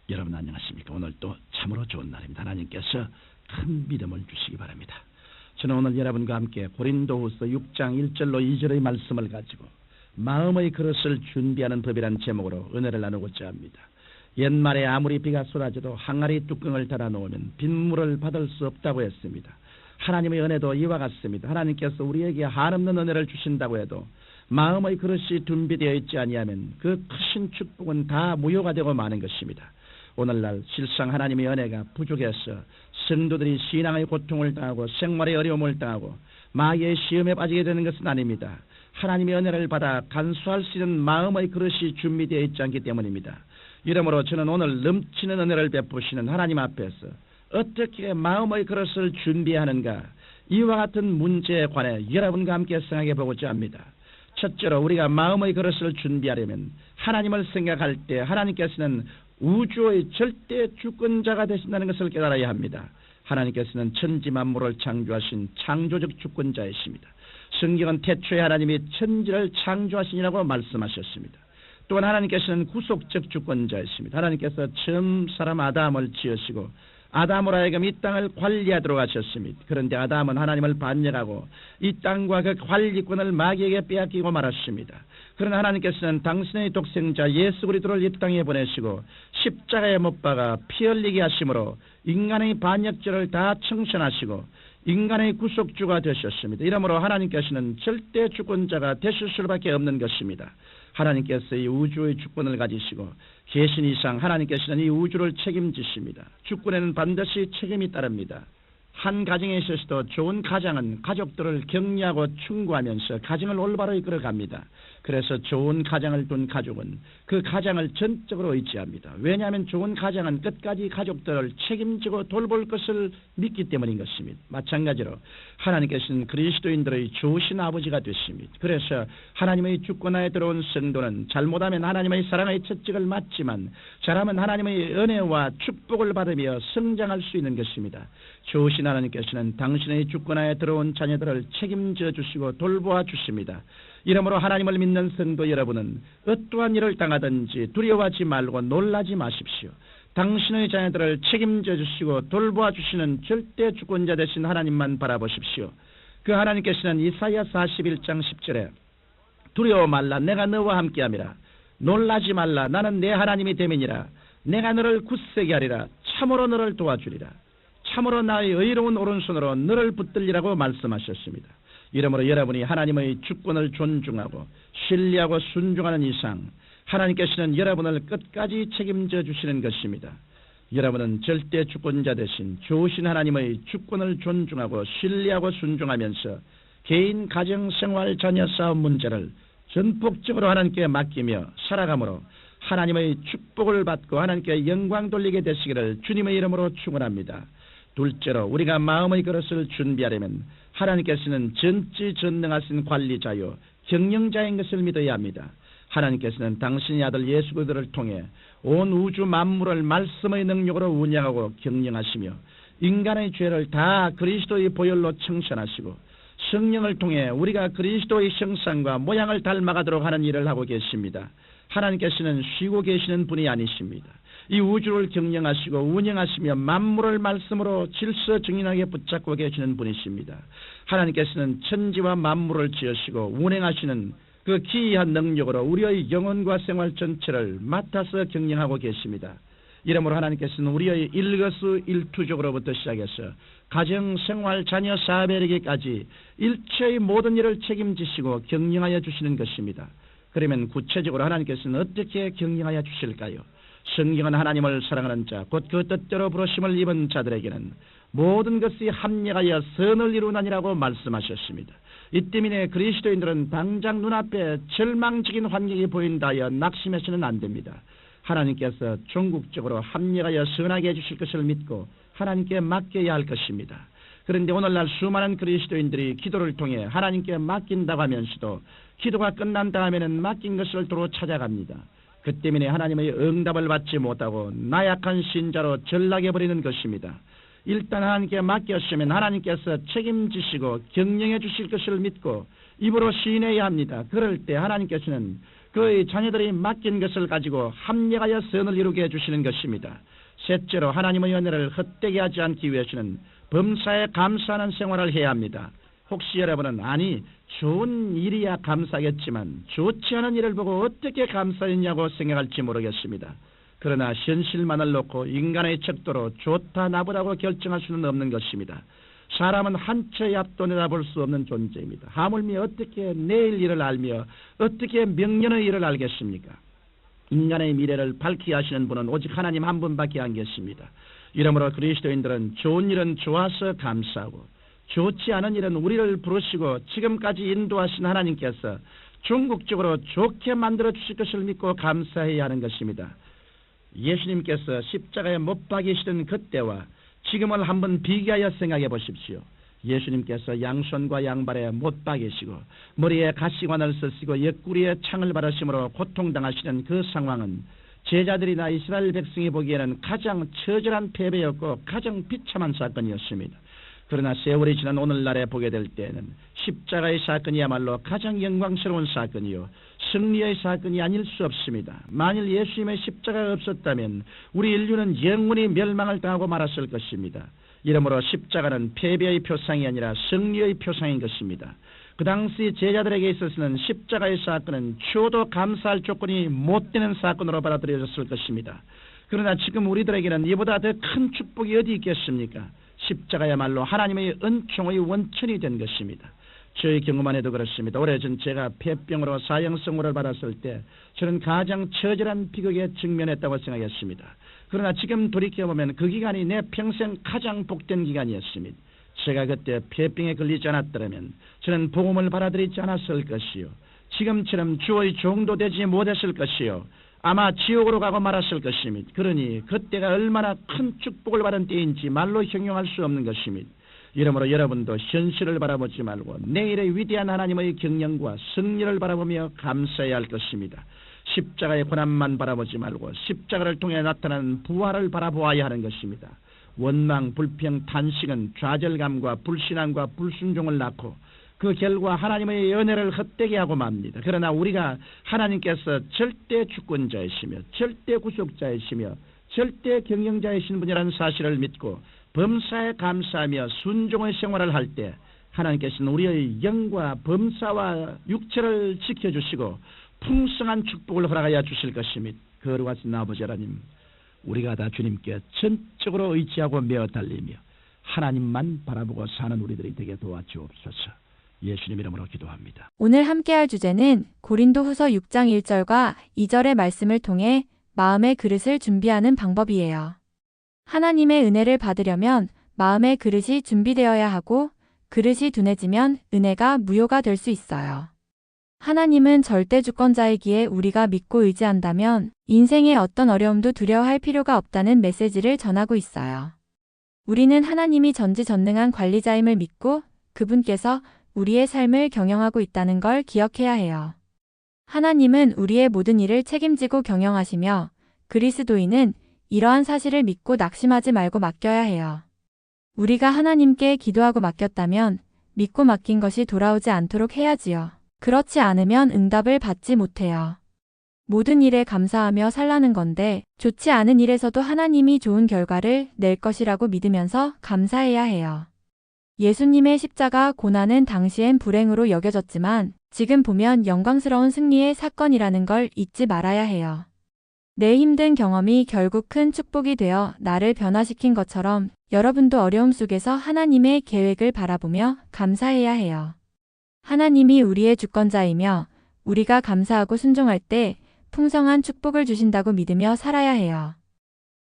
여러분 안녕하십니까? 오늘 또 참으로 좋은 날입니다. 하나님께서 큰 믿음을 주시기 바랍니다. 저는 오늘 여러분과 함께 고린도후서 6장 1절로 2절의 말씀을 가지고 마음의 그릇을 준비하는 법이라는 제목으로 은혜를 나누고자 합니다. 옛말에 아무리 비가 쏟아져도 항아리 뚜껑을 닫아놓으면 빗물을 받을 수 없다고 했습니다. 하나님의 은혜도 이와 같습니다. 하나님께서 우리에게 한없는 은혜를 주신다고 해도 마음의 그릇이 준비되어 있지 아니하면 그 크신 축복은 다 무효가 되고 마는 것입니다. 오늘날 실상 하나님의 은혜가 부족해서 성도들이 신앙의 고통을 당하고 생활의 어려움을 당하고 마귀의 시험에 빠지게 되는 것은 아닙니다. 하나님의 은혜를 받아 간수할 수 있는 마음의 그릇이 준비되어 있지 않기 때문입니다. 이러므로 저는 오늘 넘치는 은혜를 베푸시는 하나님 앞에서 어떻게 마음의 그릇을 준비하는가, 이와 같은 문제에 관해 여러분과 함께 생각해 보고자 합니다. 첫째로 우리가 마음의 그릇을 준비하려면 하나님을 생각할 때 하나님께서는 우주의 절대 주권자가 되신다는 것을 깨달아야 합니다. 하나님께서는 천지 만물을 창조하신 창조적 주권자이십니다. 성경은 태초에 하나님이 천지를 창조하시니라고 말씀하셨습니다. 또한 하나님께서는 구속적 주권자이십니다. 하나님께서 처음 사람 아담을 지으시고 아담으로 하여금 이 땅을 관리하도록 하셨습니다. 그런데 아담은 하나님을 반역하고 이 땅과 그 관리권을 마귀에게 빼앗기고 말았습니다. 그러나 하나님께서는 당신의 독생자 예수 그리스도를 이 땅에 보내시고 십자가에 못 박아 피 흘리게 하심으로 인간의 반역죄를 다 청산하시고 인간의 구속주가 되셨습니다. 이러므로 하나님께서는 절대 주권자가 되실 수밖에 없는 것입니다. 하나님께서 이 우주의 주권을 가지시고 계신 이상 하나님께서는 이 우주를 책임지십니다. 주권에는 반드시 책임이 따릅니다. 한 가정에 있어서도 좋은 가장은 가족들을 격려하고 충고하면서 가정을 올바로 이끌어갑니다. 그래서 좋은 가장을 둔 가족은 그 가장을 전적으로 의지합니다. 왜냐하면 좋은 가장은 끝까지 가족들을 책임지고 돌볼 것을 믿기 때문인 것입니다. 마찬가지로 하나님께서는 그리스도인들의 좋으신 아버지가 되십니다. 그래서 하나님의 주권하에 들어온 성도는 잘못하면 하나님의 사랑의 채찍을 맞지만 잘하면 하나님의 은혜와 축복을 받으며 성장할 수 있는 것입니다. 좋으신 하나님께서는 당신의 주권하에 들어온 자녀들을 책임져 주시고 돌보아 주십니다. 이러므로 하나님을 믿는 성도 여러분은 어떠한 일을 당하든지 두려워하지 말고 놀라지 마십시오. 당신의 자녀들을 책임져 주시고 돌보아 주시는 절대 주권자 되신 하나님만 바라보십시오. 그 하나님께서는 이사야 41장 10절에 두려워 말라 내가 너와 함께함이라 놀라지 말라 나는 내 하나님이 됨이니라 내가 너를 굳세게 하리라 참으로 너를 도와주리라 참으로 나의 의로운 오른손으로 너를 붙들리라고 말씀하셨습니다. 이러므로 여러분이 하나님의 주권을 존중하고 신뢰하고 순종하는 이상 하나님께서는 여러분을 끝까지 책임져 주시는 것입니다. 여러분은 절대 주권자 대신 좋으신 하나님의 주권을 존중하고 신뢰하고 순종하면서 개인, 가정, 생활, 자녀 싸움 문제를 전폭적으로 하나님께 맡기며 살아감으로 하나님의 축복을 받고 하나님께 영광 돌리게 되시기를 주님의 이름으로 축원합니다. 둘째로 우리가 마음의 그릇을 준비하려면 하나님께서는 전지전능하신 관리자요 경영자인 것을 믿어야 합니다. 하나님께서는 당신의 아들 예수 그리스도를 통해 온 우주 만물을 말씀의 능력으로 운영하고 경영하시며 인간의 죄를 다 그리스도의 보혈로 청산하시고 성령을 통해 우리가 그리스도의 형상과 모양을 닮아가도록 하는 일을 하고 계십니다. 하나님께서는 쉬고 계시는 분이 아니십니다. 이 우주를 경영하시고 운영하시며 만물을 말씀으로 질서 정연하게 붙잡고 계시는 분이십니다. 하나님께서는 천지와 만물을 지으시고 운행하시는 그 기이한 능력으로 우리의 영혼과 생활 전체를 맡아서 경영하고 계십니다. 이러므로 하나님께서는 우리의 일거수일투족으로부터 시작해서 가정, 생활, 자녀, 사업에 이르기까지 일체의 모든 일을 책임지시고 경영하여 주시는 것입니다. 그러면 구체적으로 하나님께서는 어떻게 경영하여 주실까요? 성경은 하나님을 사랑하는 자, 곧 그 뜻대로 부르심을 입은 자들에게는 모든 것이 합력하여 선을 이루나니라고 말씀하셨습니다. 이 때문에 그리스도인들은 당장 눈앞에 절망적인 환경이 보인다 하여 낙심해서는 안 됩니다. 하나님께서 종국적으로 합력하여 선하게 해주실 것을 믿고 하나님께 맡겨야 할 것입니다. 그런데 오늘날 수많은 그리스도인들이 기도를 통해 하나님께 맡긴다고 하면서도 기도가 끝난 다음에는 맡긴 것을 도로 찾아갑니다. 그 때문에 하나님의 응답을 받지 못하고 나약한 신자로 전락해버리는 것입니다. 일단 하나님께 맡겼으면 하나님께서 책임지시고 경영해 주실 것을 믿고 입으로 시인해야 합니다. 그럴 때 하나님께서는 그의 자녀들이 맡긴 것을 가지고 합력하여 선을 이루게 해주시는 것입니다. 셋째로 하나님의 은혜를 헛되게 하지 않기 위해서는 범사에 감사하는 생활을 해야 합니다. 혹시 여러분은 아니 좋은 일이야 감사하겠지만 좋지 않은 일을 보고 어떻게 감사했냐고 생각할지 모르겠습니다. 그러나 현실만을 놓고 인간의 척도로 좋다 나쁘다고 결정할 수는 없는 것입니다. 사람은 한 채의 앞도 내다볼 수 없는 존재입니다. 하물며 어떻게 내일 일을 알며 어떻게 명년의 일을 알겠습니까? 인간의 미래를 밝히게 하시는 분은 오직 하나님 한 분밖에 안 계십니다. 이러므로 그리스도인들은 좋은 일은 좋아서 감사하고 좋지 않은 일은 우리를 부르시고 지금까지 인도하신 하나님께서 궁극적으로 좋게 만들어 주실 것을 믿고 감사해야 하는 것입니다. 예수님께서 십자가에 못 박이시던 그때와 지금을 한번 비교하여 생각해 보십시오. 예수님께서 양손과 양발에 못 박이시고 머리에 가시관을 쓰시고 옆구리에 창을 바르심으로 고통당하시는 그 상황은 제자들이나 이스라엘 백성이 보기에는 가장 처절한 패배였고 가장 비참한 사건이었습니다. 그러나 세월이 지난 오늘날에 보게 될 때는 십자가의 사건이야말로 가장 영광스러운 사건이요 승리의 사건이 아닐 수 없습니다. 만일 예수님의 십자가가 없었다면 우리 인류는 영원히 멸망을 당하고 말았을 것입니다. 이러므로 십자가는 패배의 표상이 아니라 승리의 표상인 것입니다. 그 당시 제자들에게 있어서는 십자가의 사건은 추호도 감사할 조건이 못 되는 사건으로 받아들여졌을 것입니다. 그러나 지금 우리들에게는 이보다 더 큰 축복이 어디 있겠습니까? 십자가야말로 하나님의 은총의 원천이 된 것입니다. 저의 경우만 해도 그렇습니다. 오래전 제가 폐병으로 사형선고를 받았을 때 저는 가장 처절한 비극에 직면했다고 생각했습니다. 그러나 지금 돌이켜보면 그 기간이 내 평생 가장 복된 기간이었습니다. 제가 그때 폐병에 걸리지 않았더라면 저는 복음을 받아들이지 않았을 것이요 지금처럼 주의 종도 되지 못했을 것이요 아마 지옥으로 가고 말았을 것입니다. 그러니 그때가 얼마나 큰 축복을 받은 때인지 말로 형용할 수 없는 것입니다. 이러므로 여러분도 현실을 바라보지 말고 내일의 위대한 하나님의 경영과 승리를 바라보며 감사해야 할 것입니다. 십자가의 고난만 바라보지 말고 십자가를 통해 나타나는 부활을 바라보아야 하는 것입니다. 원망, 불평, 탄식은 좌절감과 불신앙과 불순종을 낳고 그 결과 하나님의 은혜를 헛되게 하고 맙니다. 그러나 우리가 하나님께서 절대 주권자이시며 절대 구속자이시며 절대 경영자이신 분이라는 사실을 믿고 범사에 감사하며 순종의 생활을 할 때 하나님께서는 우리의 영과 범사와 육체를 지켜주시고 풍성한 축복을 허락하여 주실 것입니다. 거룩하신 아버지 하나님, 우리가 다 주님께 전적으로 의지하고 메어 달리며 하나님만 바라보고 사는 우리들이 되게 도와주옵소서. 예수님 이름으로 기도합니다. 오늘 함께할 주제는 고린도후서 6장 1절과 2절의 말씀을 통해 마음의 그릇을 준비하는 방법이에요. 하나님의 은혜를 받으려면 마음의 그릇이 준비되어야 하고 그릇이 둔해지면 은혜가 무효가 될 수 있어요. 하나님은 절대 주권자이기에 우리가 믿고 의지한다면 인생의 어떤 어려움도 두려워할 필요가 없다는 메시지를 전하고 있어요. 우리는 하나님이 전지전능한 관리자임을 믿고 그분께서 우리의 삶을 경영하고 있다는 걸 기억해야 해요. 하나님은 우리의 모든 일을 책임지고 경영하시며 그리스도인은 이러한 사실을 믿고 낙심하지 말고 맡겨야 해요. 우리가 하나님께 기도하고 맡겼다면 믿고 맡긴 것이 돌아오지 않도록 해야지요. 그렇지 않으면 응답을 받지 못해요. 모든 일에 감사하며 살라는 건데 좋지 않은 일에서도 하나님이 좋은 결과를 낼 것이라고 믿으면서 감사해야 해요. 예수님의 십자가 고난은 당시엔 불행으로 여겨졌지만 지금 보면 영광스러운 승리의 사건이라는 걸 잊지 말아야 해요. 내 힘든 경험이 결국 큰 축복이 되어 나를 변화시킨 것처럼 여러분도 어려움 속에서 하나님의 계획을 바라보며 감사해야 해요. 하나님이 우리의 주권자이며 우리가 감사하고 순종할 때 풍성한 축복을 주신다고 믿으며 살아야 해요.